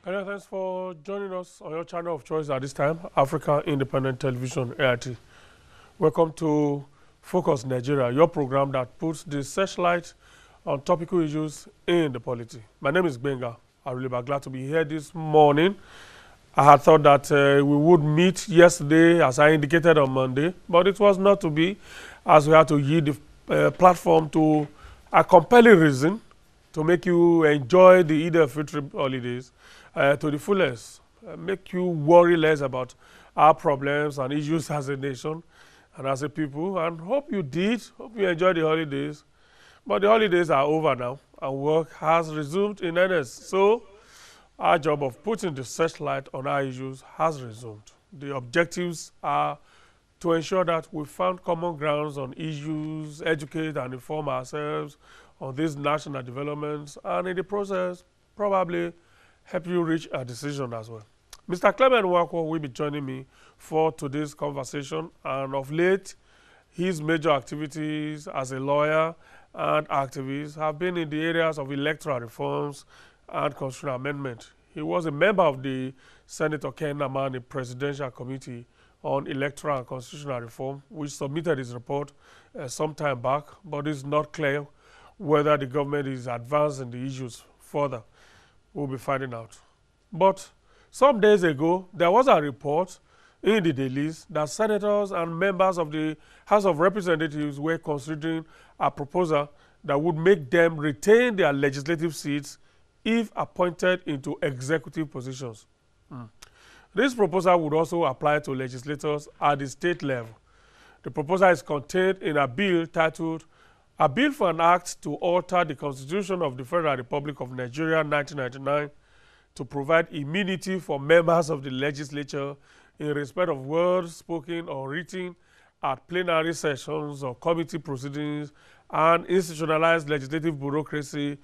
Hello, thanks for joining us on your channel of choice at this time, Africa Independent Television, AIT. Welcome to Focus Nigeria, your program that puts the searchlight on topical issues in the polity. My name is Benga. I'm really glad to be here this morning. I had thought that we would meet yesterday, as I indicated on Monday, but it was not to be, as we had to yield the platform to a compelling reason to make you enjoy the Eid al-Fitr holidays to the fullest, make you worry less about our problems and issues as a nation and as a people, and hope you enjoyed the holidays. But the holidays are over now, and work has resumed in earnest. So our job of putting the searchlight on our issues has resumed. The objectives are to ensure that we found common grounds on issues, educate and inform ourselves on these national developments, and in the process, probably help you reach a decision as well. Mr. Clement Nwakwo will be joining me for today's conversation, and of late, his major activities as a lawyer and activist have been in the areas of electoral reforms and constitutional amendment. He was a member of the Senator Ken Namani Presidential Committee on Electoral and Constitutional Reform, which submitted his report some time back, but it's not clear whether the government is advancing the issues further. We'll be finding out. But some days ago, there was a report in the dailies that senators and members of the House of Representatives were considering a proposal that would make them retain their legislative seats if appointed into executive positions. This proposal would also apply to legislators at the state level. The proposal is contained in a bill titled "A Bill for an Act to Alter the Constitution of the Federal Republic of Nigeria 1999 to provide immunity for members of the legislature in respect of words spoken or written at plenary sessions or committee proceedings and institutionalized legislative bureaucracy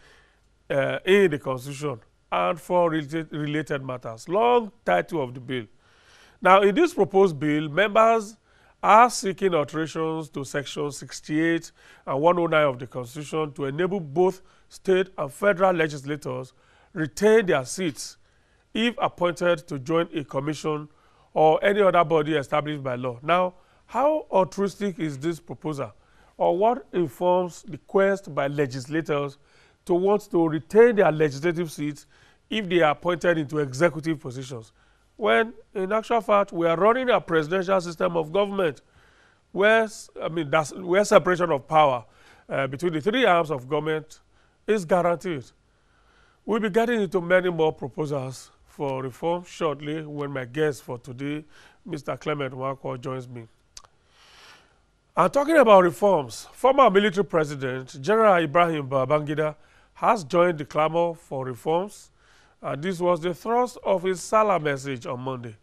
in the Constitution and for related matters." Long title of the bill. Now, in this proposed bill, members are seeking alterations to Section 68 and 109 of the Constitution to enable both state and federal legislators retain their seats if appointed to join a commission or any other body established by law. Now, how altruistic is this proposal, or what informs the quest by legislators to want to retain their legislative seats if they are appointed into executive positions, when in actual fact we are running a presidential system of government where separation of power between the three arms of government is guaranteed. We'll be getting into many more proposals for reform shortly when my guest for today, Mr. Clement Nwakwo, joins me. And talking about reforms, former military president General Ibrahim Babangida has joined the clamor for reforms, and this was the thrust of his Salah message on Monday.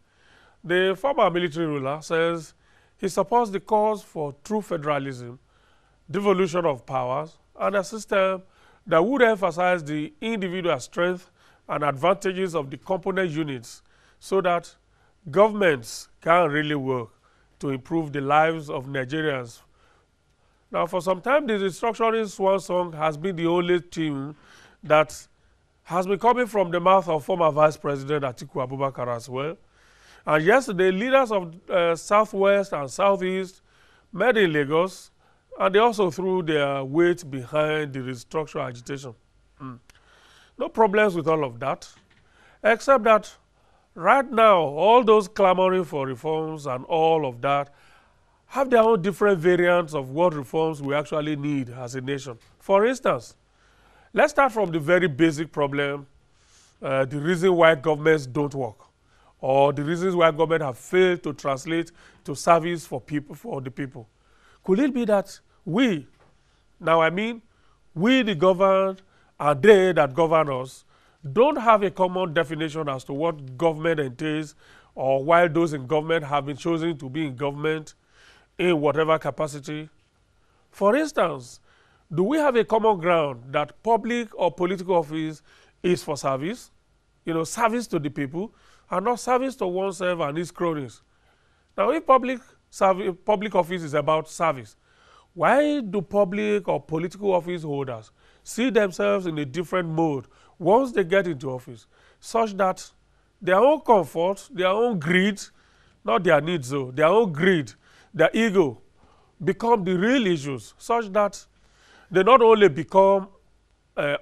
The former military ruler says he supports the cause for true federalism, devolution of powers, and a system that would emphasize the individual strength and advantages of the component units so that governments can really work to improve the lives of Nigerians. Now, for some time, the restructuring swan song has been the only tune that has been coming from the mouth of former Vice President Atiku Abubakar as well. And yesterday, leaders of Southwest and Southeast met in Lagos, and they also threw their weight behind the restructuring agitation. No problems with all of that, except that right now, all those clamoring for reforms and all of that have their own different variants of what reforms we actually need as a nation. For instance, let's start from the very basic problem, the reason why governments don't work, or the reasons why government have failed to translate to service for the people. Could it be that we the governed, and they that govern us, don't have a common definition as to what government entails, or why those in government have been chosen to be in government in whatever capacity? For instance, do we have a common ground that public or political office is for service, service to the people, and not service to oneself and its cronies? Now, if public office is about service, why do public or political office holders see themselves in a different mode once they get into office? such that their own comfort, their own greed, not their needs though, their own greed, their ego, become the real issues, such that they not only become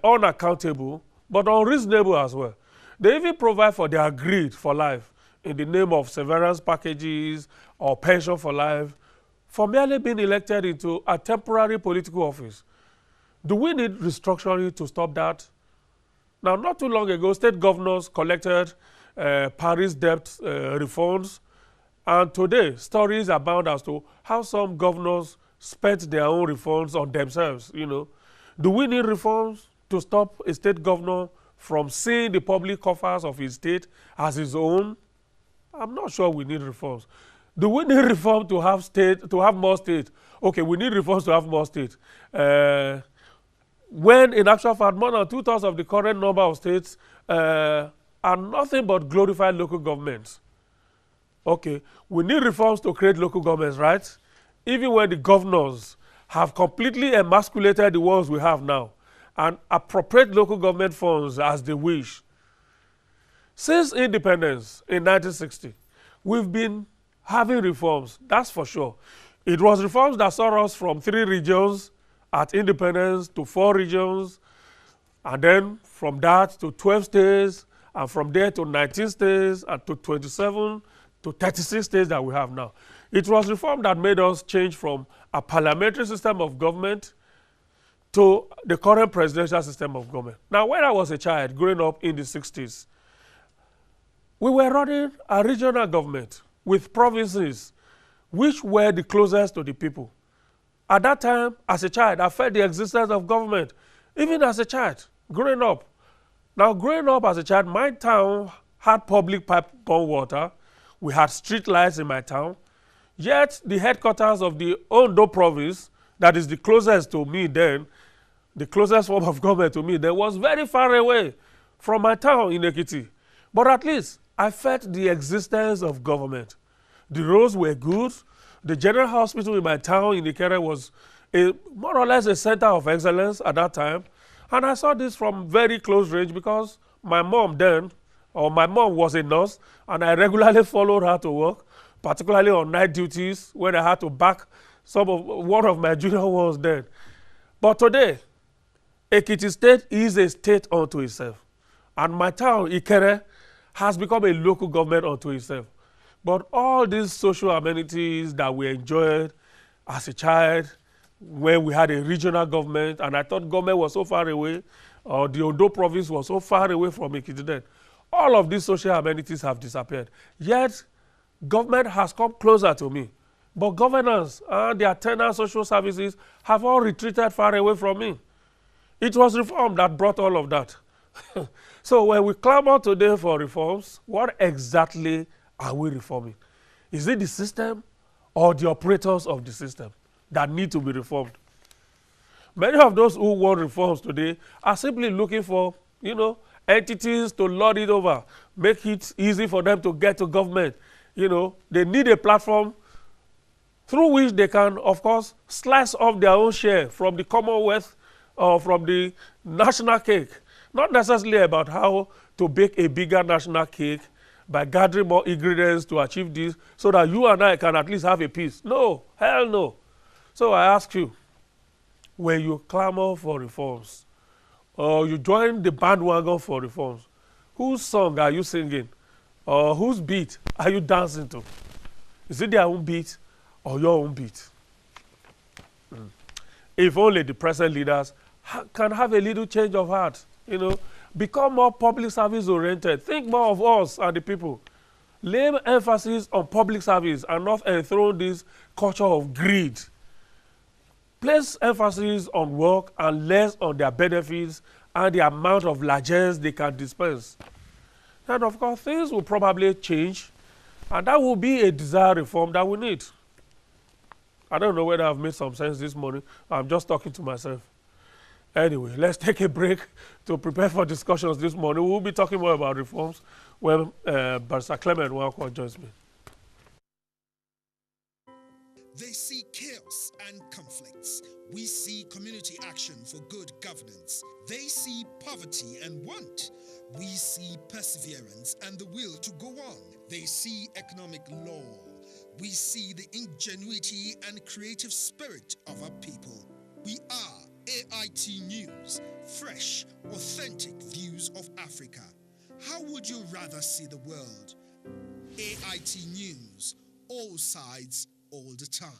unaccountable, but unreasonable as well. They even provide for their greed for life in the name of severance packages or pension for life for merely being elected into a temporary political office. Do we need restructuring to stop that? Now, not too long ago, state governors collected Paris debt refunds, and today stories abound as to how some governors spent their own refunds on themselves. Do we need reforms to stop a state governor from seeing the public coffers of his state as his own? I'm not sure we need reforms. Do we need reform to have more state? Okay, we need reforms to have more state. When in actual fact, more than 2/3 of the current number of states are nothing but glorified local governments. Okay, we need reforms to create local governments, right? Even when the governors have completely emasculated the ones we have now and appropriate local government funds as they wish. Since independence in 1960, we've been having reforms, that's for sure. It was reforms that saw us from 3 regions at independence to 4 regions, and then from that to 12 states, and from there to 19 states, and to 27 to 36 states that we have now. It was reform that made us change from a parliamentary system of government to the current presidential system of government. Now, when I was a child growing up in the 60s, we were running a regional government with provinces which were the closest to the people. At that time, as a child, I felt the existence of government, even as a child, growing up. Now, growing up as a child, my town had public pipe-borne water. We had street lights in my town. Yet, the headquarters of the Ondo province, that is the closest to me then, the closest form of government to me then, was very far away from my town in Ekiti. But at least, I felt the existence of government. The roads were good. The general hospital in my town in Ikere was more or less a center of excellence at that time. And I saw this from very close range because my mom was a nurse, and I regularly followed her to work, particularly on night duties when I had to back one of my junior ones then. But today, Ekiti State is a state unto itself. And my town, Ikere, has become a local government unto itself. But all these social amenities that we enjoyed as a child, when we had a regional government, and I thought government was so far away, or the Ondo province was so far away from Ekiti then, all of these social amenities have disappeared. Yet, government has come closer to me. But governance and the attendant social services have all retreated far away from me. It was reform that brought all of that. So when we clamor today for reforms, what exactly are we reforming? Is it the system or the operators of the system that need to be reformed? Many of those who want reforms today are simply looking for, entities to lord it over, make it easy for them to get to government. They need a platform through which they can, of course, slice off their own share from the Commonwealth or from the national cake. Not necessarily about how to bake a bigger national cake by gathering more ingredients to achieve this so that you and I can at least have a piece. No, hell no. So I ask you, when you clamor for reforms or you join the bandwagon for reforms, whose song are you singing or whose beat are you dancing to? Is it their own beat or your own beat? If only the present leaders can have a little change of heart, become more public service oriented, think more of us and the people, lay emphasis on public service and not enthrone this culture of greed. Place emphasis on work and less on their benefits and the amount of largesse they can dispense. And of course, things will probably change, and that will be a desired reform that we need. I don't know whether I've made some sense this morning. I'm just talking to myself. Anyway, let's take a break to prepare for discussions this morning. We'll be talking more about reforms when Barrister Clement Nwakwo joins me. They see chaos and conflicts. We see community action for good governance. They see poverty and want. We see perseverance and the will to go on. They see economic law. We see the ingenuity and creative spirit of our people. We are AIT News, fresh, authentic views of Africa. How would you rather see the world? AIT News, all sides, all the time.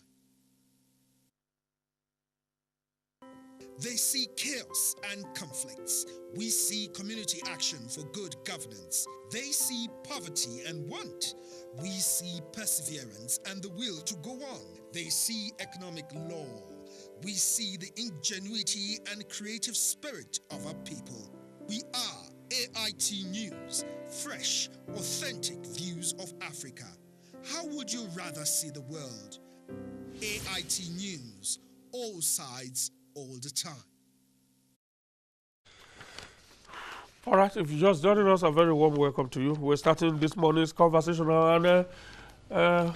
They see chaos and conflicts. We see community action for good governance. They see poverty and want. We see perseverance and the will to go on. They see economic law. We see the ingenuity and creative spirit of our people. We are AIT News, fresh, authentic views of Africa. How would you rather see the world? AIT News, all sides, all the time. All right, if you just joining us, a very warm welcome to you. We're starting this morning's conversation, and the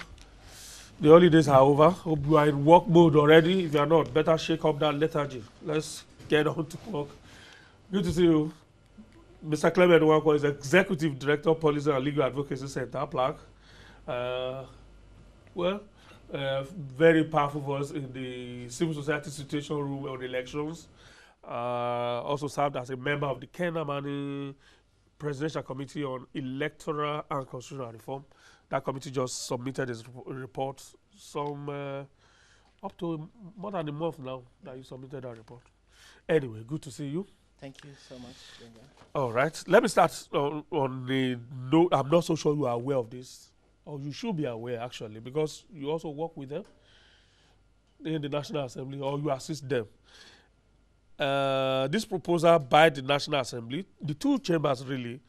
holidays are over. Hope you are in work mode already. If you are not, better shake up that lethargy. Let's get on to work. Good to see you. Mr. Clement Nwakwo is Executive Director, Policy and Legal Advocacy Center, PLAC. Very powerful voice in the civil society situation room on elections. Also served as a member of the Kenamani Presidential Committee on Electoral and Constitutional Reform. That committee just submitted its report up to more than a month now that you submitted that report. Anyway, good to see you. Thank you so much, Benga. All right, let me start on the note. I'm not so sure you are aware of this, or you should be aware actually, because you also work with them in the National Assembly, or you assist them. This proposal by the National Assembly, the two chambers really,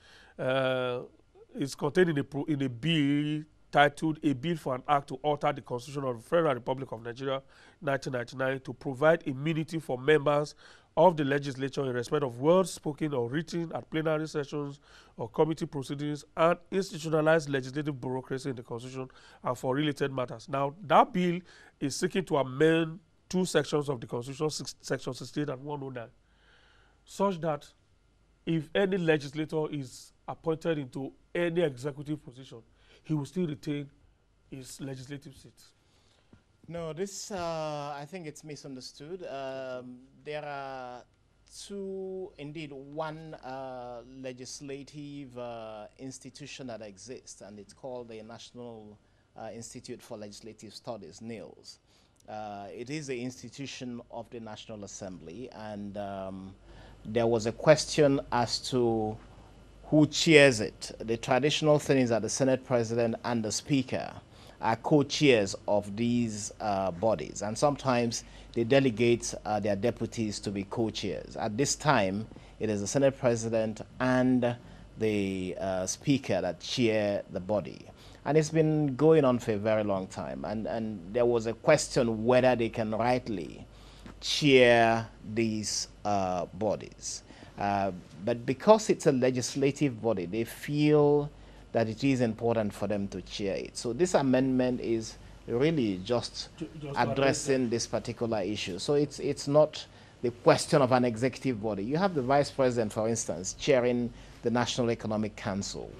is contained in a bill titled "A Bill for an Act to Alter the Constitution of the Federal Republic of Nigeria, 1999, to provide immunity for members of the legislature in respect of words spoken or written at plenary sessions or committee proceedings, and institutionalized legislative bureaucracy in the Constitution and for related matters." Now, that bill is seeking to amend two sections of the Constitution, Section 68 and 109, such that if any legislator is appointed into any executive position, he will still retain his legislative seat. No, this, I think it's misunderstood. There are two, indeed, one legislative institution that exists, and it's called the National Institute for Legislative Studies, NILS. It is the institution of the National Assembly, and there was a question as to who chairs it. The traditional thing is that the Senate President and the Speaker are co-chairs of these bodies, and sometimes they delegate their deputies to be co-chairs. At this time, it is the Senate President and the Speaker that chair the body. And it's been going on for a very long time, and there was a question whether they can rightly chair these bodies. But because it's a legislative body, they feel that it is important for them to chair it. So this amendment is really just addressing this particular issue. So it's not the question of an executive body. You have the Vice President, for instance, chairing the National Economic Council.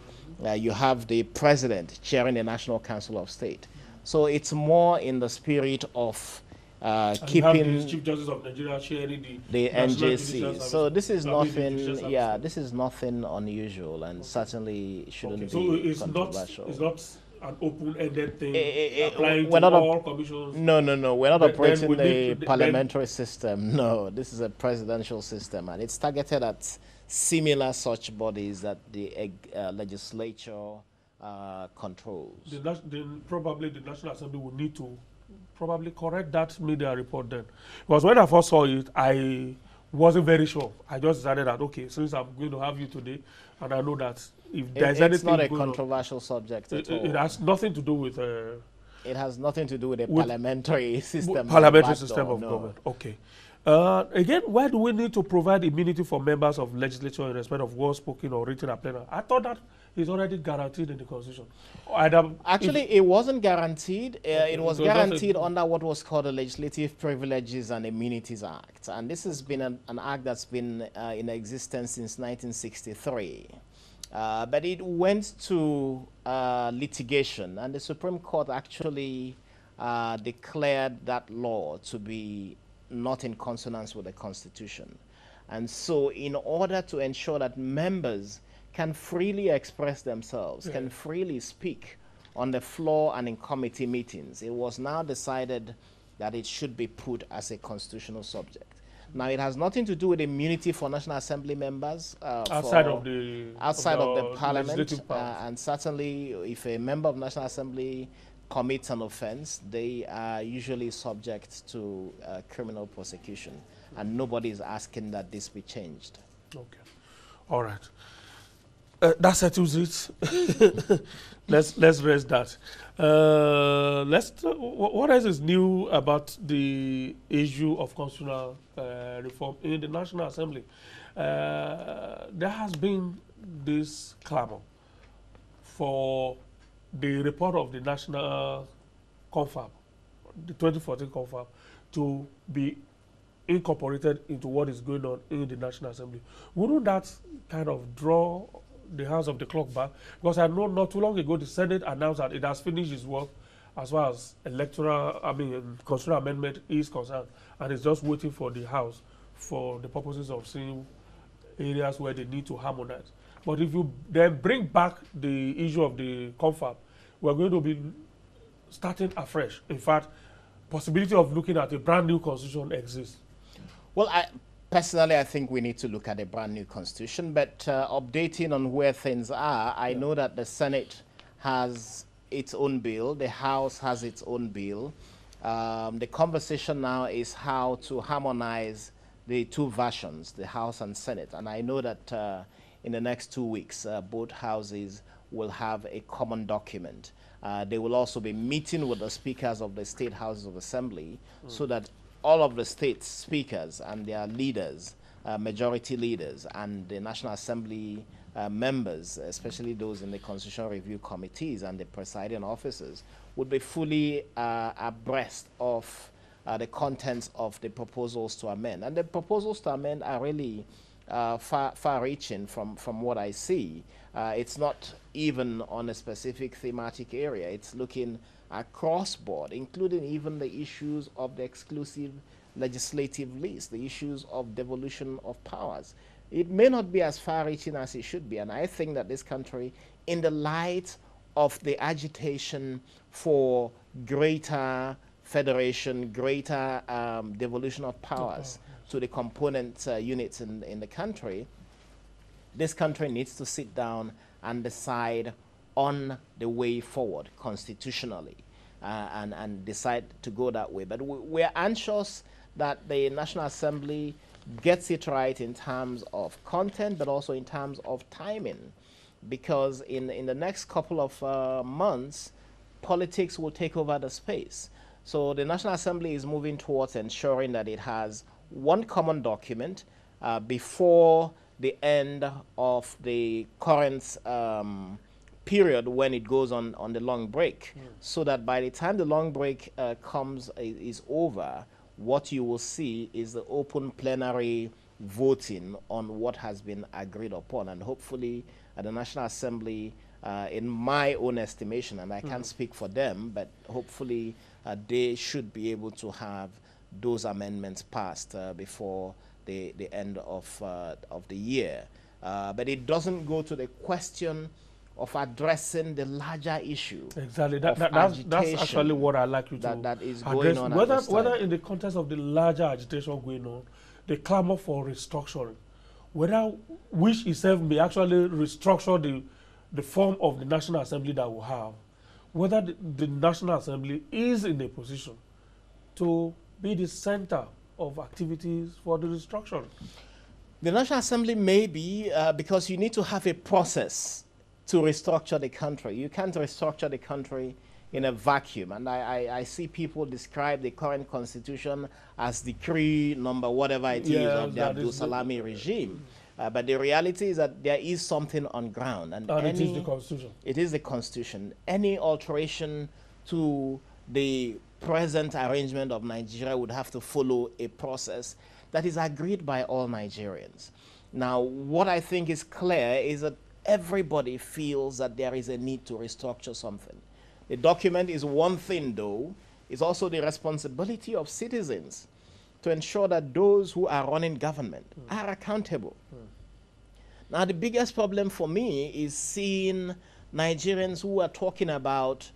You have the President chairing the National Council of State. So it's more in the spirit of keeping the Chief Justice of Nigeria chairing the NJC. So this is nothing, this is nothing unusual, and certainly shouldn't be controversial. It's not an open-ended thing applying to all commissions. No, we're not operating the parliamentary system. No, this is a presidential system, and it's targeted at similar such bodies that the legislature controls. Probably the National Assembly will need to probably correct that media report then. Because when I first saw it, I wasn't very sure. I just decided that, okay, since I'm going to have you today, and I know that if there's anything... It's not a controversial subject at all. It has nothing to do with... it has nothing to do with a parliamentary system. Parliamentary system of government, okay. Again, why do we need to provide immunity for members of legislature in respect of words spoken or written at plenary? I thought that is already guaranteed in the Constitution. Either Actually, it wasn't guaranteed. Okay, It was so that's guaranteed under what was called the Legislative Privileges and Immunities Act. And this has been an act that's been in existence since 1963. But it went to litigation, and the Supreme Court actually declared that law to be not in consonance with the Constitution. And so in order to ensure that members can freely express themselves, can freely speak on the floor and in committee meetings, it was now decided that it should be put as a constitutional subject. Now, it has nothing to do with immunity for National Assembly members outside of the Parliament, and certainly if a member of National Assembly commits an offense, they are usually subject to criminal prosecution, and nobody is asking that this be changed. Okay, all right. That settles it. let's raise that. What else is new about the issue of constitutional reform in the National Assembly? There has been this clamor for the report of the National Confab, the 2014 Confab, to be incorporated into what is going on in the National Assembly. Wouldn't that kind of draw the hands of the clock back? Because I know not too long ago the Senate announced that it has finished its work as far as constitutional amendment is concerned, and it's just waiting for the House for the purposes of seeing areas where they need to harmonize. But if you then bring back the issue of the confab, we're going to be starting afresh. In fact, possibility of looking at a brand new constitution exists. Well, personally, I think we need to look at a brand new constitution, but updating on where things are, I know that the Senate has its own bill, the House has its own bill. The conversation now is how to harmonize the two versions, the House and Senate, and I know that in the next 2 weeks, both houses will have a common document. They will also be meeting with the speakers of the state houses of assembly so that all of the state speakers and their leaders, majority leaders, and the National Assembly members, especially those in the Constitutional Review Committees and the presiding officers, would be fully abreast of the contents of the proposals to amend. And the proposals to amend are really far-reaching from what I see. It's not even on a specific thematic area. It's looking across board, including even the issues of the exclusive legislative list, the issues of devolution of powers. It may not be as far-reaching as it should be, and I think that this country, in the light of the agitation for greater federation, greater devolution of powers to the component units in the country, this country needs to sit down and decide on the way forward constitutionally and decide to go that way. But we're anxious that the National Assembly gets it right in terms of content, but also in terms of timing, because in the next couple of months, politics will take over the space. So the National Assembly is moving towards ensuring that it has one common document before the end of the current period when it goes on the long break, so that by the time the long break is over, what you will see is the open plenary voting on what has been agreed upon. And hopefully at the National Assembly, in my own estimation, and I can't speak for them, but hopefully they should be able to have those amendments passed before the end of the year. But it doesn't go to the question of addressing the larger issue. Exactly. That's actually what I'd like you to that is address. going on Whether in the context of the larger agitation going on, the clamor for restructuring, which itself may actually restructure the form of the National Assembly that we have, whether the National Assembly is in a position to be the center of activities for the restructuring. The National Assembly may be, because you need to have a process to restructure the country. You can't restructure the country in a vacuum. And I see people describe the current constitution as decree number whatever it is of the Abdul Salami regime. But the reality is that there is something on ground. And it is the Constitution. It is the Constitution. Any alteration to the present arrangement of Nigeria would have to follow a process that is agreed by all Nigerians. Now, what I think is clear is that everybody feels that there is a need to restructure something. The document is one thing, though. It's also the responsibility of citizens to ensure that those who are running government are accountable. Now, the biggest problem for me is seeing Nigerians who are talking about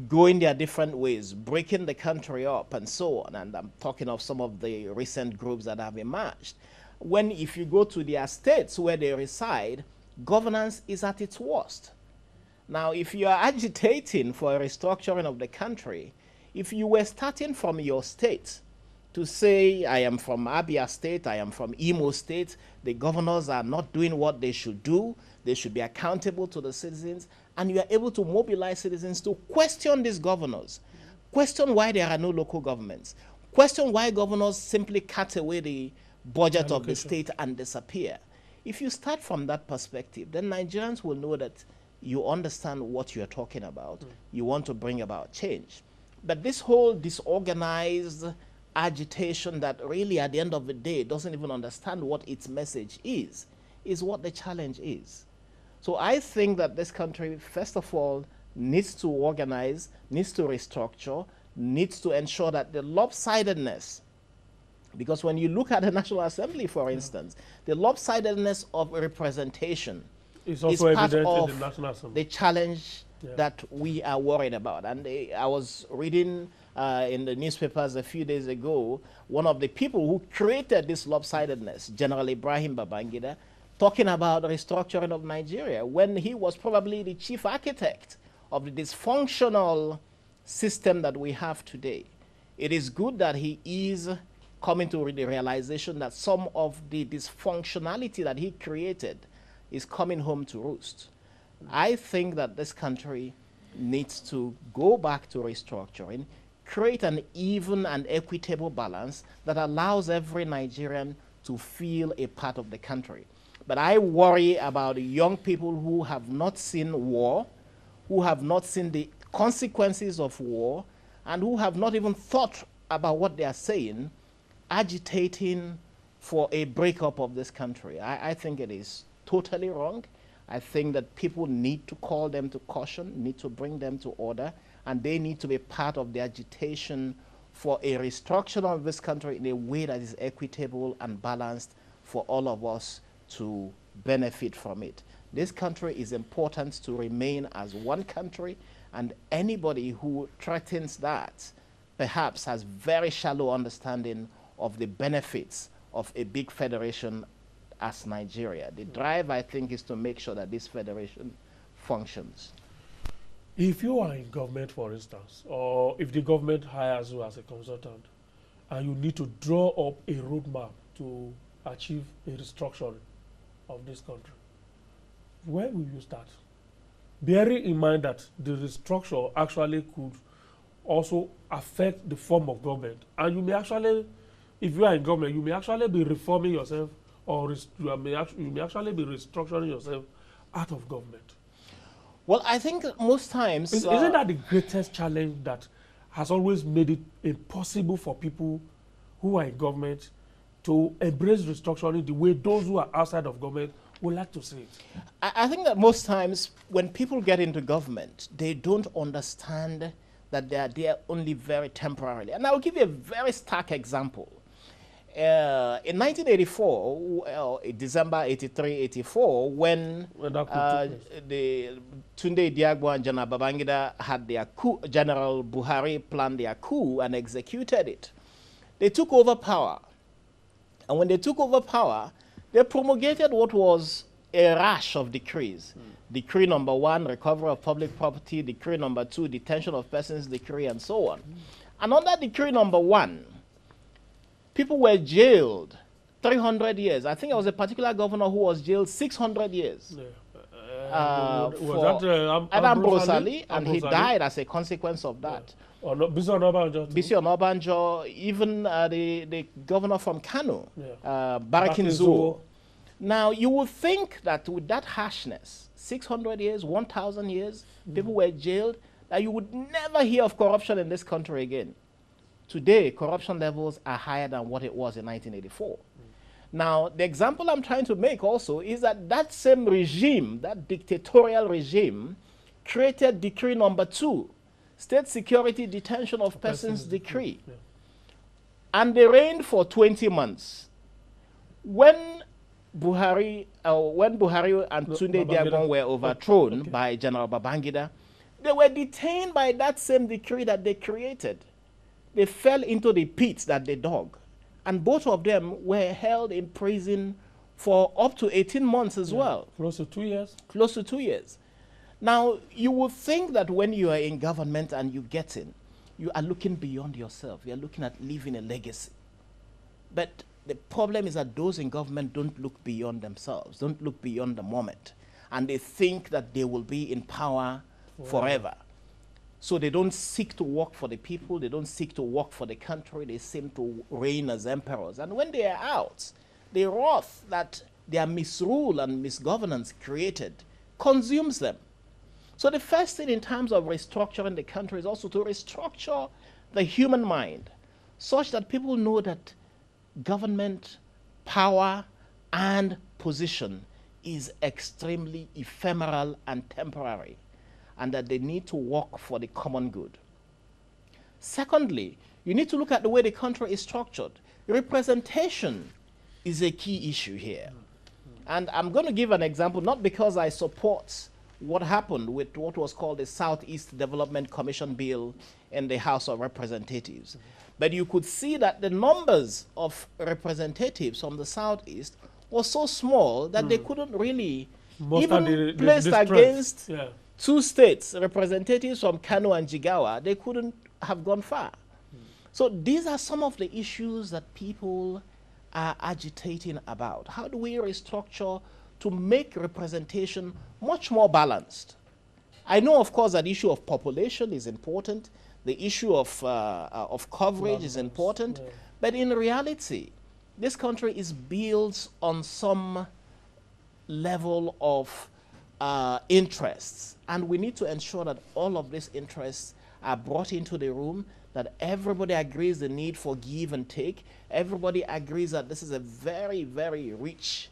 going their different ways, breaking the country up and so on. And I'm talking of some of the recent groups that have emerged. When if you go to their states where they reside, governance is at its worst. Now, if you are agitating for a restructuring of the country, if you were starting from your state to say, I am from Abia State, I am from Imo State, the governors are not doing what they should do, they should be accountable to the citizens, and you are able to mobilize citizens to question these governors, question why there are no local governments, question why governors simply cut away the budget of the state and disappear. If you start from that perspective, then Nigerians will know that you understand what you are talking about. You want to bring about change. But this whole disorganized agitation that really at the end of the day doesn't even understand what its message is what the challenge is. So I think that this country, first of all, needs to organize, needs to restructure, needs to ensure that the lopsidedness, because when you look at the National Assembly, for instance, the lopsidedness of representation is also part evident of in the National Assembly. the challenge that we are worried about. And I was reading in the newspapers a few days ago, one of the people who created this lopsidedness, General Ibrahim Babangida, talking about the restructuring of Nigeria when he was probably the chief architect of the dysfunctional system that we have today. It is good that he is coming to the realization that some of the dysfunctionality that he created is coming home to roost. I think that this country needs to go back to restructuring, create an even and equitable balance that allows every Nigerian to feel a part of the country. But I worry about young people who have not seen war, who have not seen the consequences of war, and who have not even thought about what they are saying, agitating for a breakup of this country. I think it is totally wrong. I think that people need to call them to caution, need to bring them to order, and they need to be part of the agitation for a restructuring of this country in a way that is equitable and balanced for all of us to benefit from it. This country is important to remain as one country, and anybody who threatens that perhaps has very shallow understanding of the benefits of a big federation as Nigeria. The drive, I think, is to make sure that this federation functions. If you are in government, for instance, or if the government hires you as a consultant, and you need to draw up a roadmap to achieve a restructuring of this country, where will you start? Bearing in mind that the restructure actually could also affect the form of government, and you may actually, if you are in government, you may actually be reforming yourself, or you may actually be restructuring yourself out of government. Well, I think most times... Isn't that the greatest challenge that has always made it impossible for people who are in government to embrace restructuring the way those who are outside of government would like to see it? I think that most times when people get into government, they don't understand that they are there only very temporarily. And I'll give you a very stark example. In 1984, December 83-84, when the Tunde Diagbo and General Babangida had their coup, General Buhari planned their coup and executed it. They took over power. And when they took over power, they promulgated what was a rash of decrees. Decree number 1, recovery of public property. Decree number 2, detention of persons decree, and so on. And under decree number 1, people were jailed 300 years. I think there was a particular governor who was jailed 600 years. Was that Adam Brosali, and he died as a consequence of that. Or no, Bisi Onabanjo, even the governor from Kano, Barakin Zuo. Now, you would think that with that harshness, 600 years, 1,000 years, people were jailed, that you would never hear of corruption in this country again. Today, corruption levels are higher than what it was in 1984. Now, the example I'm trying to make also is that that same regime, that dictatorial regime, created Decree Number 2, State Security Detention of Persons Decree. Yeah. And they reigned for 20 months. When Buhari and Tunde Diagon were overthrown by General Babangida, they were detained by that same decree that they created. They fell into the pit that they dug. And both of them were held in prison for up to 18 months as well. Close to 2 years? Close to 2 years. Now, you would think that when you are in government and you get in, you are looking beyond yourself. You are looking at leaving a legacy. But the problem is that those in government don't look beyond themselves, don't look beyond the moment. And they think that they will be in power forever. So they don't seek to work for the people, they don't seek to work for the country, they seem to reign as emperors. And when they are out, the wrath that their misrule and misgovernance created consumes them. So the first thing in terms of restructuring the country is also to restructure the human mind such that people know that government, power, and position is extremely ephemeral and temporary, and that they need to work for the common good. Secondly, you need to look at the way the country is structured. Representation is a key issue here. And I'm going to give an example, not because I support what happened with what was called the Southeast Development Commission Bill in the House of Representatives. But you could see that the numbers of representatives from the Southeast was so small that they couldn't really even placed against two states, representatives from Kano and Jigawa, they couldn't have gone far. So these are some of the issues that people are agitating about. How do we restructure to make representation much more balanced? I know, of course, that issue of population is important. The issue of coverage is important. But in reality, this country is built on some level of interests. And we need to ensure that all of these interests are brought into the room, that everybody agrees the need for give and take. Everybody agrees that this is a very, very rich,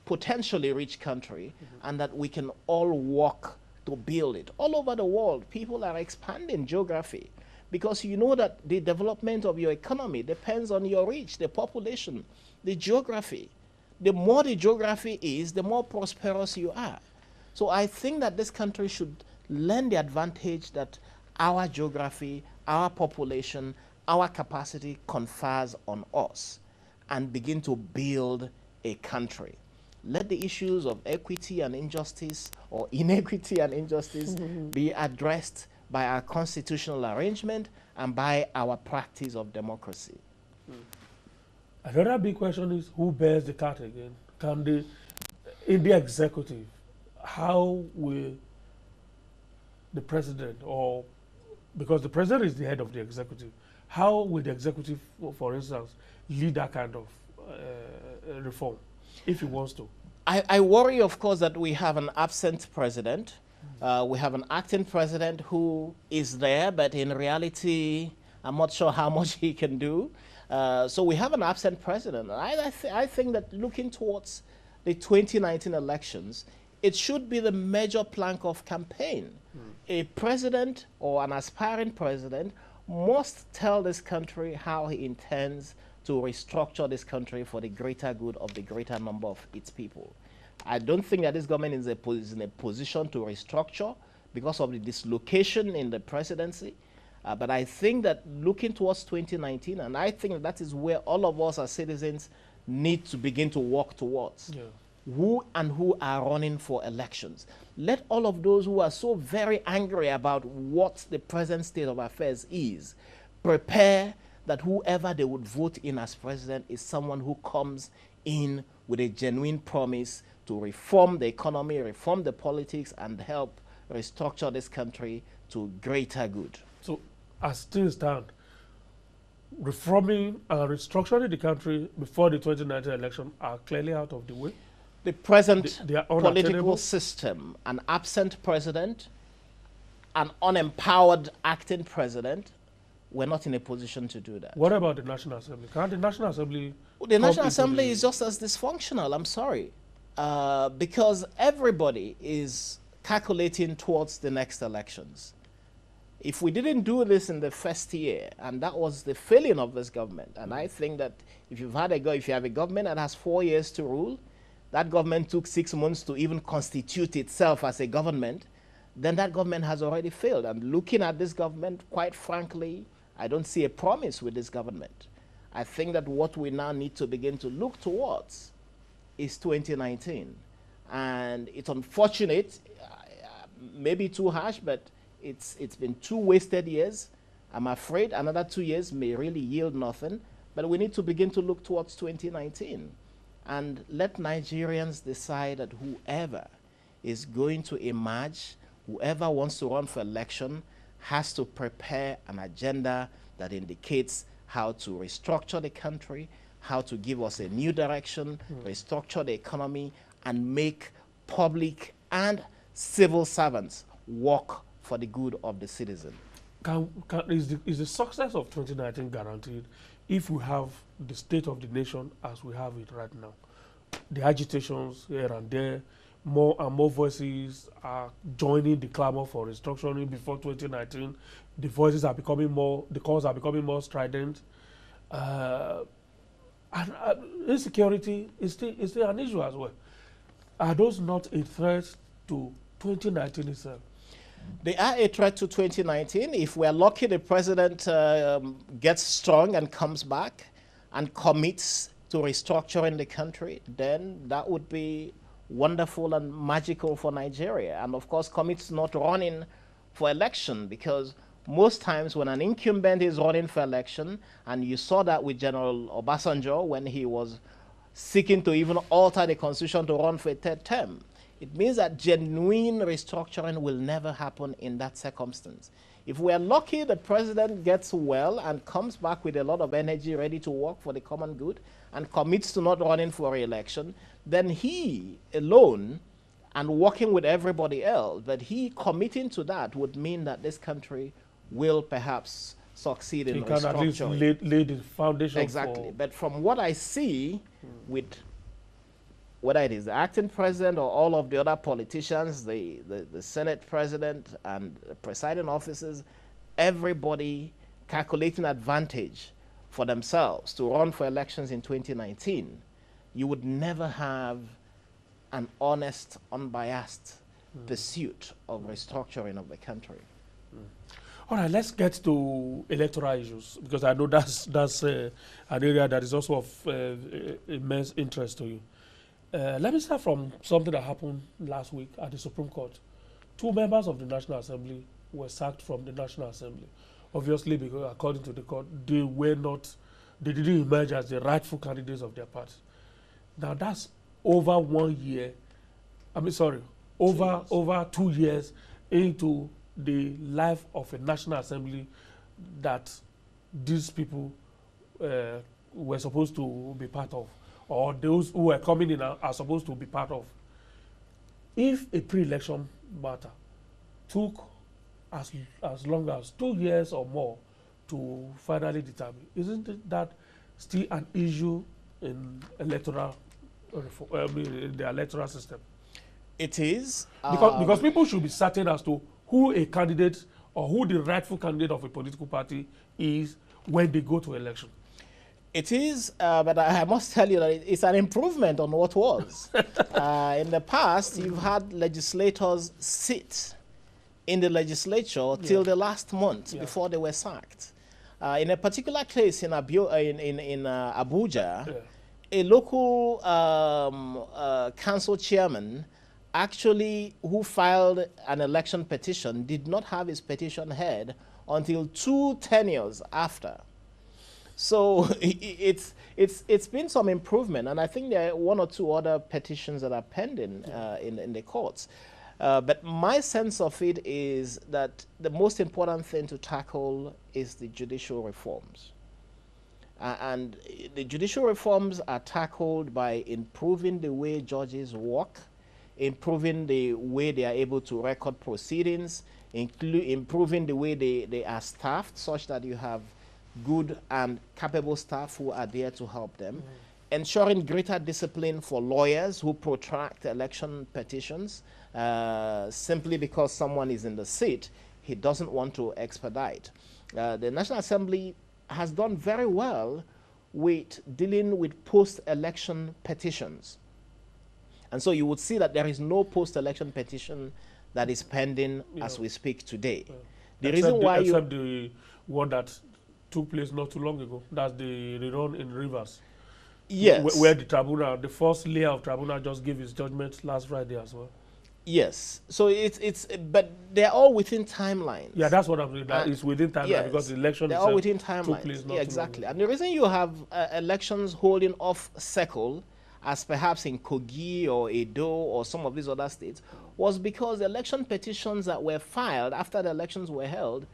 potentially rich country, and that we can all work to build it. All over the world, people are expanding geography because you know that the development of your economy depends on your reach, the population, the geography. The more the geography is, the more prosperous you are. So I think that this country should learn the advantage that our geography, our population, our capacity confers on us and begin to build a country. Let the issues of equity and injustice, or inequity and injustice, be addressed by our constitutional arrangement and by our practice of democracy. Another big question is, who bears the cat again? Can the, in the executive, how will the president, or because the president is the head of the executive, how will the executive, for instance, lead that kind of reform, if he wants to? I worry, of course, that we have an absent president. We have an acting president who is there, but in reality, I'm not sure how much he can do. So we have an absent president. I think that looking towards the 2019 elections, it should be the major plank of campaign. A president or an aspiring president must tell this country how he intends to restructure this country for the greater good of the greater number of its people. I don't think that this government is in a position to restructure because of the dislocation in the presidency. But I think that looking towards 2019, and I think that is where all of us as citizens need to begin to work towards. Who are running for elections. Let all of those who are so very angry about what the present state of affairs is prepare that whoever they would vote in as president is someone who comes in with a genuine promise to reform the economy, reform the politics, and help restructure this country to greater good. So, as things stand, reforming and restructuring the country before the 2019 election are clearly out of the way? The present they are political unattainable? system, an absent president, an unempowered acting president, we're not in a position to do that. What about the National Assembly? Can the National Assembly The come National into Assembly the- is just as dysfunctional, I'm sorry, because everybody is calculating towards the next elections. If we didn't do this in the first year, and that was the failing of this government, and I think that if you have a government that has 4 years to rule, that government took 6 months to even constitute itself as a government, then that government has already failed. And looking at this government, quite frankly, I don't see a promise with this government. I think that what we now need to begin to look towards is 2019. And it's unfortunate, maybe too harsh, but it's been 2 wasted years. I'm afraid another 2 years may really yield nothing, but we need to begin to look towards 2019 and let Nigerians decide that whoever is going to emerge, whoever wants to run for election, has to prepare an agenda that indicates how to restructure the country, how to give us a new direction, restructure the economy, and make public and civil servants work for the good of the citizen. Is the success of 2019 guaranteed if we have the state of the nation as we have it right now? The agitations here and there, more and more voices are joining the clamor for restructuring before 2019. The voices are becoming more, the calls are becoming more strident. And insecurity is still an issue as well. Are those not a threat to 2019 itself? They are a threat to 2019. If we're lucky, the president gets strong and comes back and commits to restructuring the country, then that would be wonderful and magical for Nigeria. And of course, commits not running for election, because most times when an incumbent is running for election, and you saw that with General Obasanjo when he was seeking to even alter the constitution to run for a 3rd term, it means that genuine restructuring will never happen in that circumstance. If we are lucky, the president gets well and comes back with a lot of energy, ready to work for the common good, and commits to not running for re-election, then he alone, and working with everybody else, but he committing to that would mean that this country will perhaps succeed in restructuring. He can at least lay the foundation. Exactly. But from what I see with whether it is the acting president or all of the other politicians, the Senate president and the presiding officers, everybody calculating advantage for themselves to run for elections in 2019, you would never have an honest, unbiased pursuit of restructuring of the country. All right, let's get to electoral issues, because I know that's an area that is also of immense interest to you. Let me start from something that happened last week at the Supreme Court. 2 members of the National Assembly were sacked from the National Assembly. Obviously, because according to the court, they didn't emerge as the rightful candidates of their party. Now that's over 1 year. Over 2 years into the life of a National Assembly that these people were supposed to be part of, or those who are coming in are supposed to be part of. If a pre-election matter took as long as 2 years or more to finally determine, isn't that still an issue in electoral in the electoral system? It is. Because people should be certain as to who a candidate or who the rightful candidate of a political party is when they go to election. It is, but I must tell you that it's an improvement on what was. In the past, you've had legislators sit in the legislature till the last month before they were sacked. In a particular case in Abuja, a local council chairman actually who filed an election petition did not have his petition heard until 2 tenures after. So it's been some improvement, and I think there are 1 or 2 other petitions that are pending in the courts. But my sense of it is that the most important thing to tackle is the judicial reforms. And the judicial reforms are tackled by improving the way judges work, improving the way they are able to record proceedings, improving the way they are staffed such that you have good and capable staff who are there to help them, ensuring greater discipline for lawyers who protract election petitions simply because someone is in the seat, he doesn't want to expedite. The National Assembly has done very well with dealing with post-election petitions. And so you would see that there is no post-election petition that is pending as we speak today. The reason why except the one that took place not too long ago, that's the rerun in Rivers. Yes. Where the tribunal, the first layer of tribunal just gave its judgment last Friday as well. Yes. So but they're all within timelines. Yeah, that's what I'm saying. That is within timeline, yes, because the election they're all within timelines. Yeah, exactly. And the reason you have elections holding off cycle, as perhaps in Kogi or Edo or some of these other states, was because the election petitions that were filed after the elections were held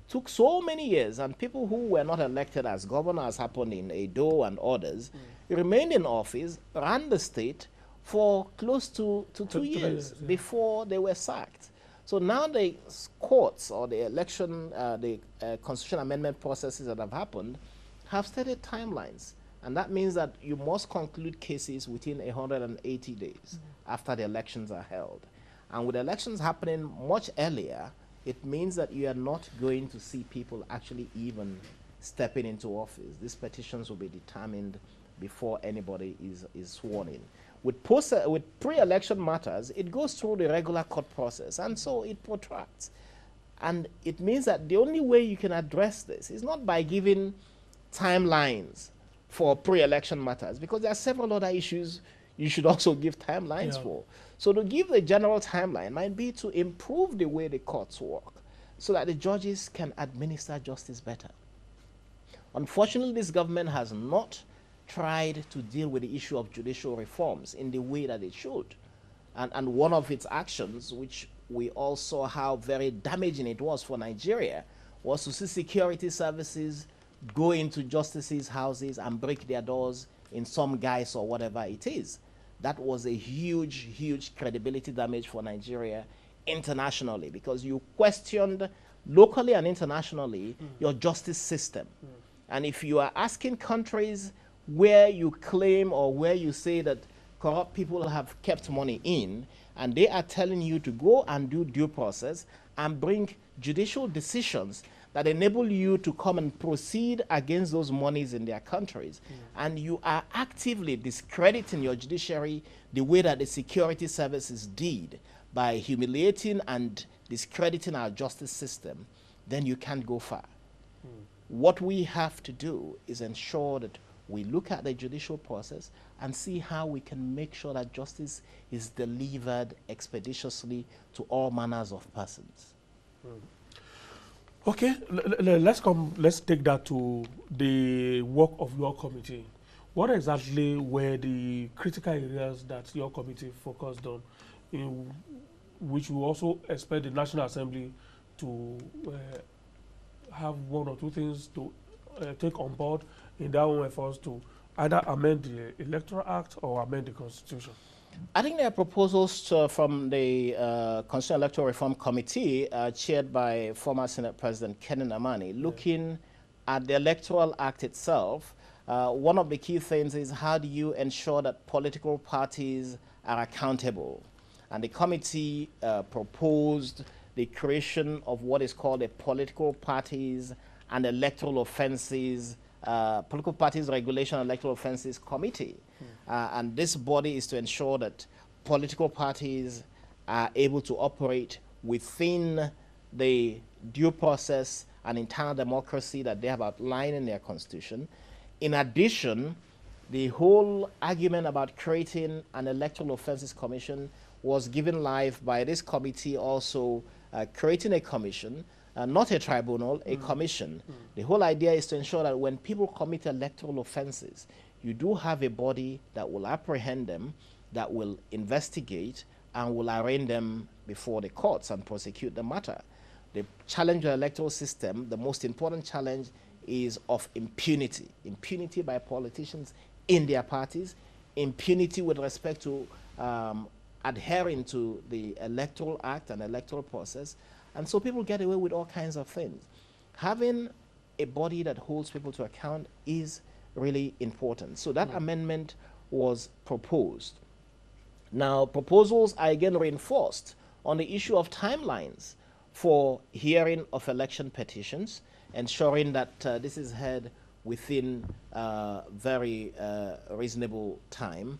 took so many years, and people who were not elected as governor, as happened in Edo and others, remained in office, ran the state for close to 2 years before they were sacked. So now the courts or the election, the constitutional amendment processes that have happened have stated timelines. And that means that you must conclude cases within 180 days after the elections are held. And with elections happening much earlier, it means that you are not going to see people actually even stepping into office. These petitions will be determined before anybody is sworn in. With pre-election matters, it goes through the regular court process, and so it protracts. And it means that the only way you can address this is not by giving timelines for pre-election matters, because there are several other issues you should also give timelines for. So to give the general timeline might be to improve the way the courts work so that the judges can administer justice better. Unfortunately, this government has not tried to deal with the issue of judicial reforms in the way that it should. And one of its actions, which we all saw how very damaging it was for Nigeria, was to see security services go into justices' houses and break their doors in some guise or whatever it is. That was a huge, huge credibility damage for Nigeria internationally, because you questioned locally and internationally your justice system. And if you are asking countries where you claim or where you say that corrupt people have kept money in, and they are telling you to go and do due process and bring judicial decisions that enable you to come and proceed against those monies in their countries, and you are actively discrediting your judiciary the way that the security services did by humiliating and discrediting our justice system, then you can't go far. What we have to do is ensure that we look at the judicial process and see how we can make sure that justice is delivered expeditiously to all manners of persons. Okay, let's take that to the work of your committee. What exactly were the critical areas that your committee focused on, in which we also expect the National Assembly to have one or two things to take on board in their own efforts to either amend the Electoral Act or amend the Constitution? I think there are proposals from the Constitutional Electoral Reform Committee, chaired by former Senate President Ken Namani, looking at the Electoral Act itself. One of the key things is, how do you ensure that political parties are accountable? And the committee proposed the creation of what is called a Political Parties and Electoral Offenses, Political Parties Regulation and Electoral Offenses Committee. And this body is to ensure that political parties are able to operate within the due process and internal democracy that they have outlined in their constitution. In addition, the whole argument about creating an Electoral Offenses Commission was given life by this committee also creating a commission, not a tribunal, a commission. The whole idea is to ensure that when people commit electoral offenses, you do have a body that will apprehend them, that will investigate, and will arraign them before the courts and prosecute the matter. The challenge of the electoral system, the most important challenge, is of impunity. Impunity by politicians in their parties, impunity with respect to adhering to the Electoral Act and electoral process. And so people get away with all kinds of things. Having a body that holds people to account is really important. So that amendment was proposed. Now, proposals are again reinforced on the issue of timelines for hearing of election petitions, ensuring that this is heard within very reasonable time,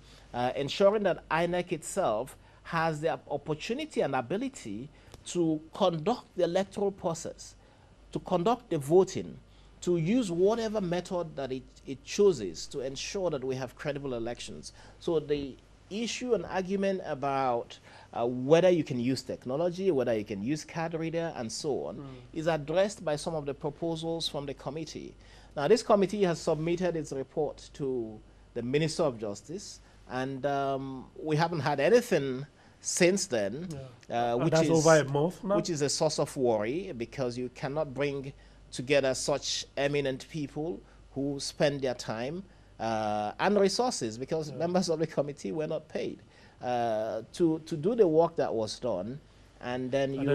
ensuring that INEC itself has the opportunity and ability to conduct the electoral process, to conduct the voting, to use whatever method that it chooses to ensure that we have credible elections. So the issue and argument about whether you can use technology, whether you can use card reader, and so on, is addressed by some of the proposals from the committee. Now, this committee has submitted its report to the Minister of Justice, and we haven't had anything since then, which is over a month now? Which is a source of worry, because you cannot bring together such eminent people who spend their time and resources, because members of the committee were not paid to do the work that was done, and then you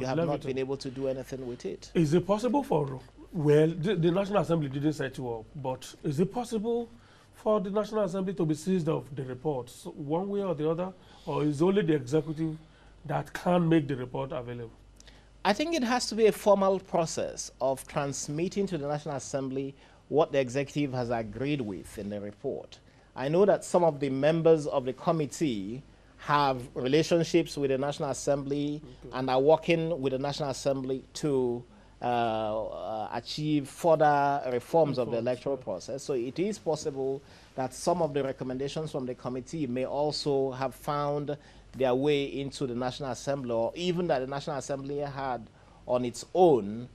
have not been able to do anything with it. Is it possible for, well, the National Assembly didn't set you up, but is it possible for the National Assembly to be seized of the reports one way or the other, or is only the executive that can make the report available? I think it has to be a formal process of transmitting to the National Assembly what the executive has agreed with in the report. I know that some of the members of the committee have relationships with the National Assembly and are working with the National Assembly to achieve further reforms of the electoral process. So it is possible that some of the recommendations from the committee may also have found their way into the National Assembly, or even that the National Assembly had on its own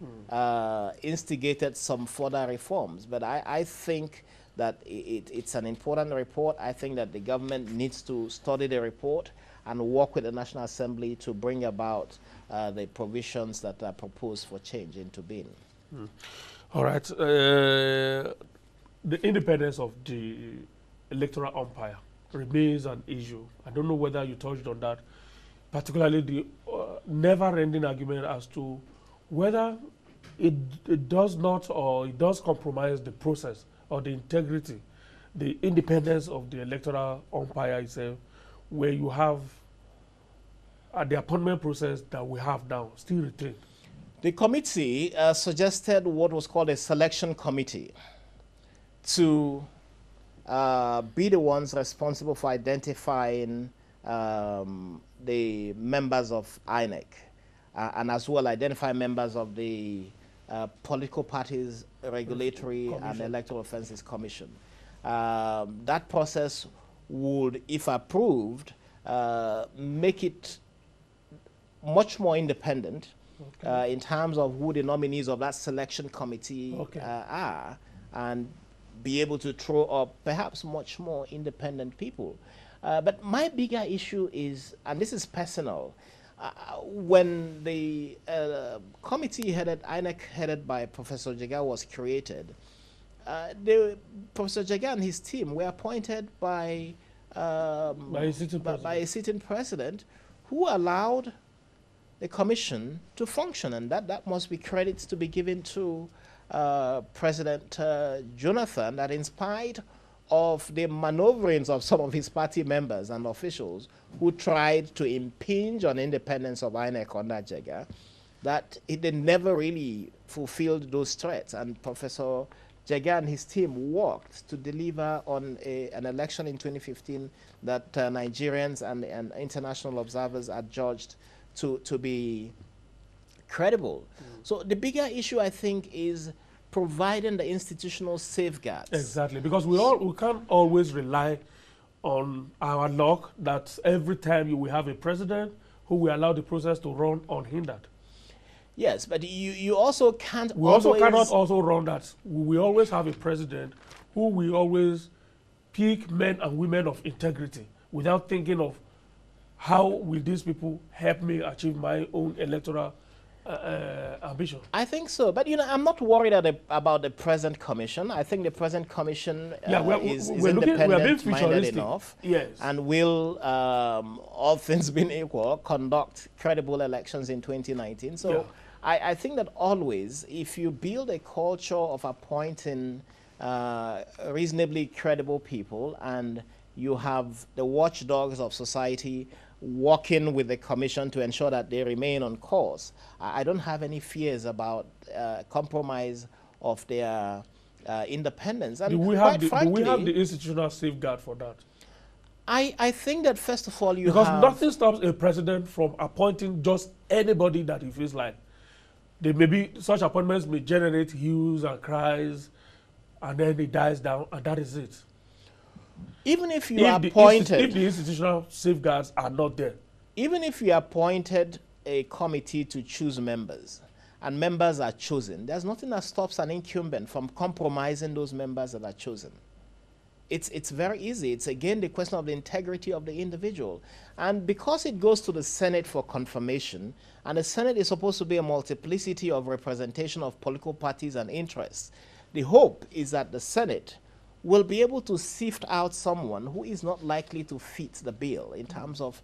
instigated some further reforms. But I think that it's an important report. I think that the government needs to study the report and work with the National Assembly to bring about the provisions that are proposed for change into being. All right. The independence of the electoral umpire remains an issue. I don't know whether you touched on that, particularly the never-ending argument as to whether it does not, or it does compromise the process or the integrity, the independence of the electoral umpire itself, where you have the appointment process that we have now still retained. The committee suggested what was called a selection committee to be the ones responsible for identifying the members of INEC, and as well identify members of the political parties regulatory and electoral offenses commission. That process would, if approved, make it much more independent in terms of who the nominees of that selection committee are, and be able to throw up perhaps much more independent people. But my bigger issue is, and this is personal, when the committee headed, INEC headed by Professor Jega was created, Professor Jega and his team were appointed by a sitting president who allowed the commission to function, and that must be credits to be given to President Jonathan, that in spite of the maneuverings of some of his party members and officials who tried to impinge on independence of INEC under Jega, that they never really fulfilled those threats. And Professor Jega and his team worked to deliver on an election in 2015 that Nigerians and international observers are judged to be credible. So the bigger issue, I think, is providing the institutional safeguards. Exactly, because we can't always rely on our luck that every time we have a president who will allow the process to run unhindered. Yes, but you also can't. We also cannot also run that. We always have a president who will always pick men and women of integrity without thinking of how will these people help me achieve my own electoral ambition? I think so, but you know, I'm not worried about the present commission. I think the present commission is independent minded enough, yes, and will, all things being equal, conduct credible elections in 2019. So I think that always, if you build a culture of appointing reasonably credible people, and you have the watchdogs of society working with the commission to ensure that they remain on course, I don't have any fears about compromise of their independence. And do we have the institutional safeguard for that? I think that first of all, because nothing stops a president from appointing just anybody that he feels like. They maybe such appointments may generate hues and cries, and then it dies down, and that is it. Even if you are appointed, if the institutional safeguards are not there, even if you appointed a committee to choose members, and members are chosen, there's nothing that stops an incumbent from compromising those members that are chosen. It's very easy. It's again the question of the integrity of the individual. And because it goes to the Senate for confirmation, and the Senate is supposed to be a multiplicity of representation of political parties and interests, the hope is that the Senate will be able to sift out someone who is not likely to fit the bill in terms of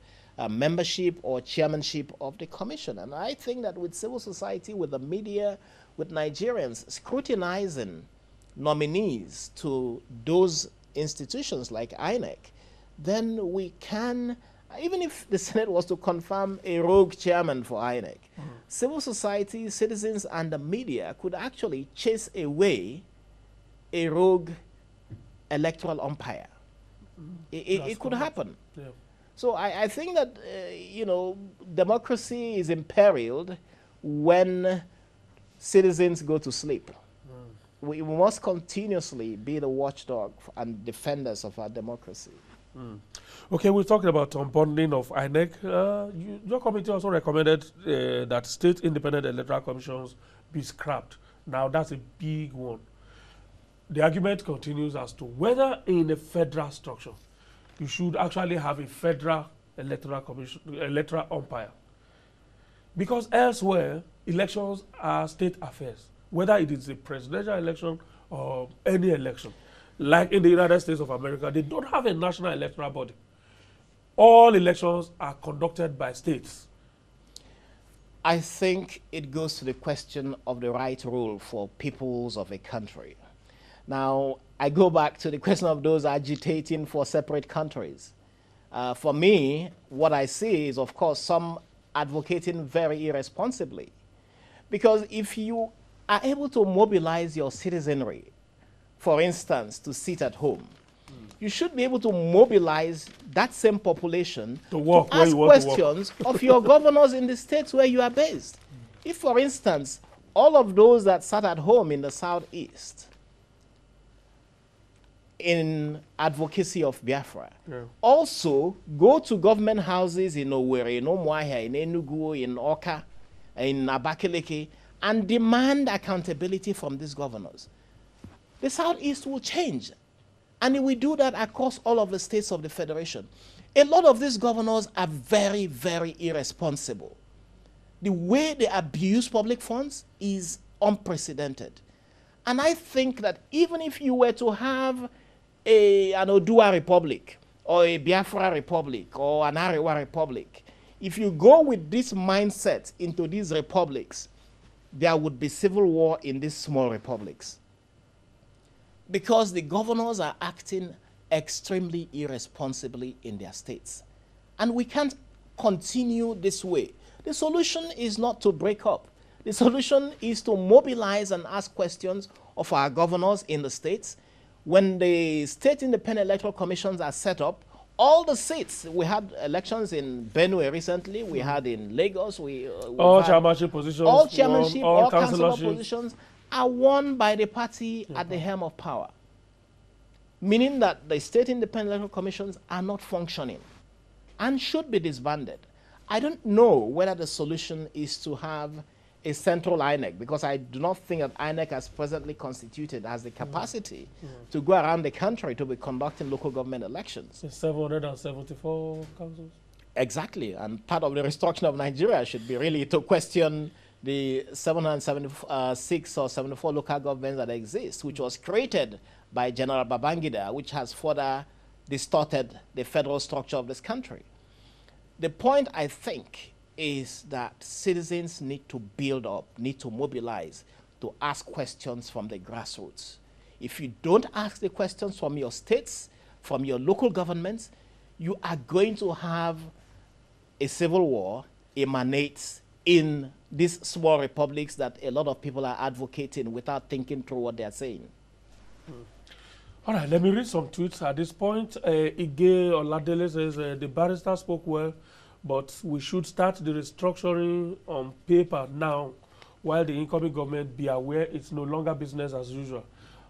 membership or chairmanship of the commission. And I think that with civil society, with the media, with Nigerians scrutinizing nominees to those institutions like INEC, then we can, even if the Senate was to confirm a rogue chairman for INEC, civil society, citizens, and the media could actually chase away a rogue electoral umpire. It could happen. Yeah. So I think that, you know, democracy is imperiled when citizens go to sleep. We must continuously be the watchdog and defenders of our democracy. Okay, we're talking about unbundling of INEC. Your committee also recommended that state independent electoral commissions be scrapped. Now, that's a big one. The argument continues as to whether in a federal structure you should actually have a federal electoral commission, electoral umpire. Because elsewhere, elections are state affairs, whether it is a presidential election or any election. Like in the United States of America, they don't have a national electoral body. All elections are conducted by states. I think it goes to the question of the right rule for peoples of a country. Now, I go back to the question of those agitating for separate countries. For me, what I see is, of course, some advocating very irresponsibly. Because if you are able to mobilize your citizenry, for instance, to sit at home, you should be able to mobilize that same population to ask questions of your governors in the states where you are based. If, for instance, all of those that sat at home in the southeast in advocacy of Biafra also go to government houses in Owerri, in Umuahia, in Enugu, in Oka, in Abakaliki, and demand accountability from these governors, the Southeast will change. And if we do that across all of the states of the Federation, a lot of these governors are very, very irresponsible. The way they abuse public funds is unprecedented. And I think that even if you were to have an Odua Republic, or a Biafra Republic, or an Arewa Republic, if you go with this mindset into these republics, there would be civil war in these small republics. Because the governors are acting extremely irresponsibly in their states. And we can't continue this way. The solution is not to break up. The solution is to mobilize and ask questions of our governors in the states. When the state independent electoral commissions are set up, all the seats, we had elections in Benue recently, we had in Lagos, all chairmanship positions, all chairmanship, all councillor positions are won by the party at the helm of power. Meaning that the state independent electoral commissions are not functioning and should be disbanded. I don't know whether the solution is to have a central INEC, because I do not think that INEC as presently constituted has the capacity to go around the country to be conducting local government elections. 774 councils. Exactly, and part of the restructuring of Nigeria should be really to question the 776 or 74 local governments that exist, which was created by General Babangida, which has further distorted the federal structure of this country. The point, I think, is that citizens need to build up, need to mobilize, to ask questions from the grassroots. If you don't ask the questions from your states, from your local governments, you are going to have a civil war emanate in these small republics that a lot of people are advocating without thinking through what they are saying. All right, let me read some tweets at this point. Ige Oladele says, the barrister spoke well, but we should start the restructuring on paper now, while the incoming government be aware it's no longer business as usual.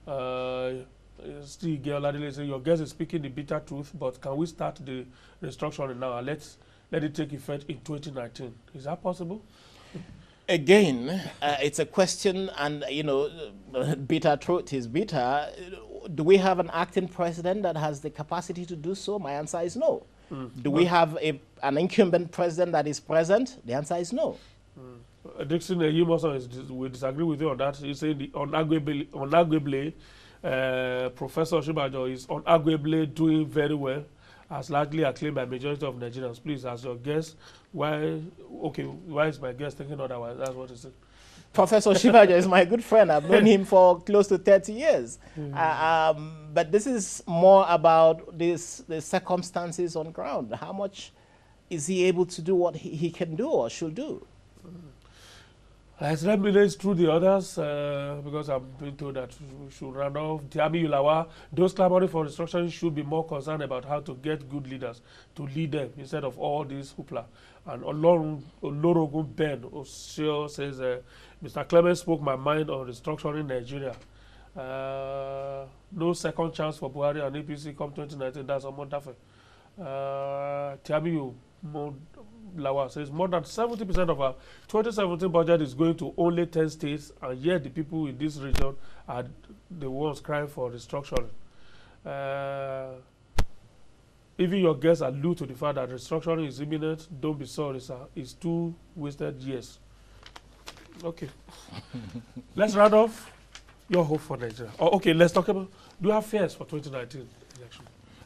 Still, Ige Oladele says, your guest is speaking the bitter truth, but can we start the restructuring now and let it take effect in 2019? Is that possible? Again, it's a question, and bitter truth is bitter. Do we have an acting president that has the capacity to do so? My answer is no. Do we have an incumbent president that is present? The answer is no. Dixon Yumoson will disagree with you on that. He said unarguably, Professor Shibajo is unarguably doing very well, as largely acclaimed by majority of Nigerians. Please, as your guest, why is my guest thinking otherwise? That's what he said. Professor Shibajo is my good friend. I've known him for close to 30 years. But this is more about the circumstances on ground. How much is he able to do what he can do or should do? Let's reminisce through the others, because I've been told that we should run off. Tiami Yulawa, those clamoring for restructuring should be more concerned about how to get good leaders to lead them instead of all this hoopla. And Olorogun Ben Osio says, Mr. Clement spoke my mind on restructuring Nigeria. No second chance for Buhari and APC come 2019. That's a Montafe. Tiami Yulawa says more than 70% of our 2017 budget is going to only 10 states, and yet the people in this region are the ones crying for restructuring. Even your guests allude to the fact that restructuring is imminent. Don't be sorry, sir. It's 2 wasted years. Okay. Let's round off your hope for Nigeria. Okay, let's talk about, do you have fears for 2019 election?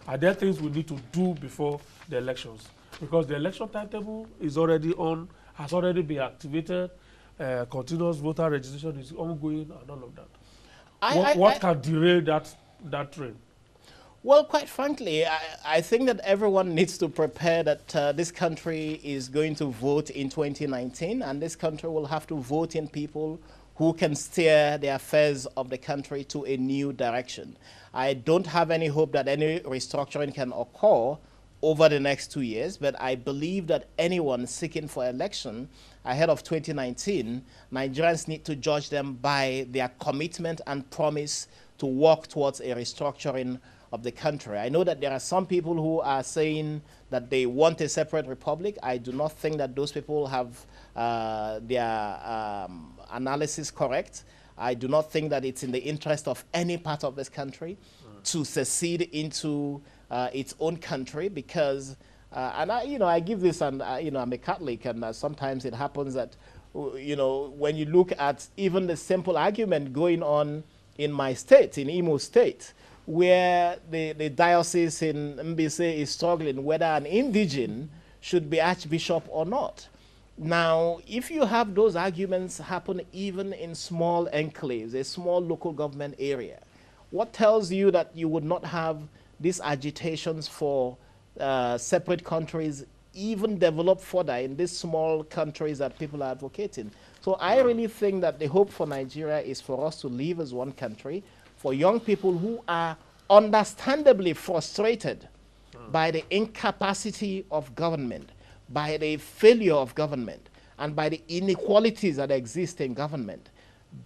Are there things we need to do before the elections? Because the election timetable is already on, has already been activated. Continuous voter registration is ongoing and all of that. What can derail that trend? Well, quite frankly, I think that everyone needs to prepare that this country is going to vote in 2019, and this country will have to vote in people who can steer the affairs of the country to a new direction. I don't have any hope that any restructuring can occur over the next 2 years, but I believe that anyone seeking for election ahead of 2019, Nigerians need to judge them by their commitment and promise to work towards a restructuring of the country. I know that there are some people who are saying that they want a separate republic. I do not think that those people have their analysis correct. I do not think that it's in the interest of any part of this country to secede into its own country, because and I give this, and I'm a Catholic, and sometimes it happens that when you look at even the simple argument going on in my state, in Imo State, where the diocese in Mbise is struggling whether an indigene should be archbishop or not. Now, if you have those arguments happen even in small enclaves, a small local government area, what tells you that you would not have these agitations for separate countries even develop further in these small countries that people are advocating? So I really think that the hope for Nigeria is for us to live as one country, for young people who are understandably frustrated by the incapacity of government, by the failure of government, and by the inequalities that exist in government.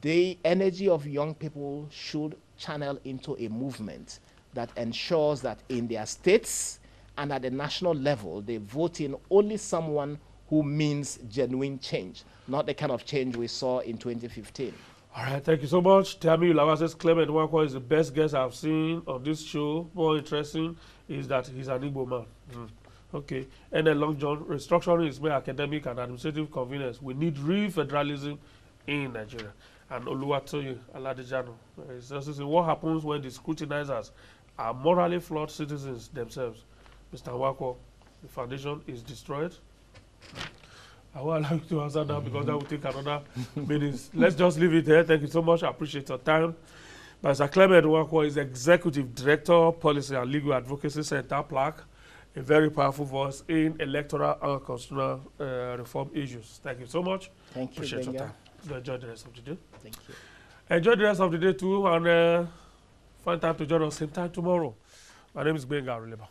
The energy of young people should channel into a movement that ensures that in their states and at the national level, they vote in only someone who means genuine change, not the kind of change we saw in 2015. All right, thank you so much. Tiami Yulawa says Clement Nwakwo is the best guest I've seen on this show. More interesting is that he's an Igbo man. Okay. And then Long John, restructuring is mere academic and administrative convenience. We need real federalism in Nigeria. And Oluwatoyin Aladejano is just saying, what happens when the scrutinizers are morally flawed citizens themselves? Mr. Nwakwo, the foundation is destroyed. I would like to answer that because that will take another minute. Let's just leave it here. Thank you so much. I appreciate your time. Mr. Clement Nwakwo is Executive Director, Policy and Legal Advocacy Center, PLAC, a very powerful voice in electoral and constitutional reform issues. Thank you so much. Thank you, Appreciate your Benga. time. Enjoy the rest of the day. Thank you. Enjoy the rest of the day too, and find time to join us same time tomorrow. My name is Benga Releba.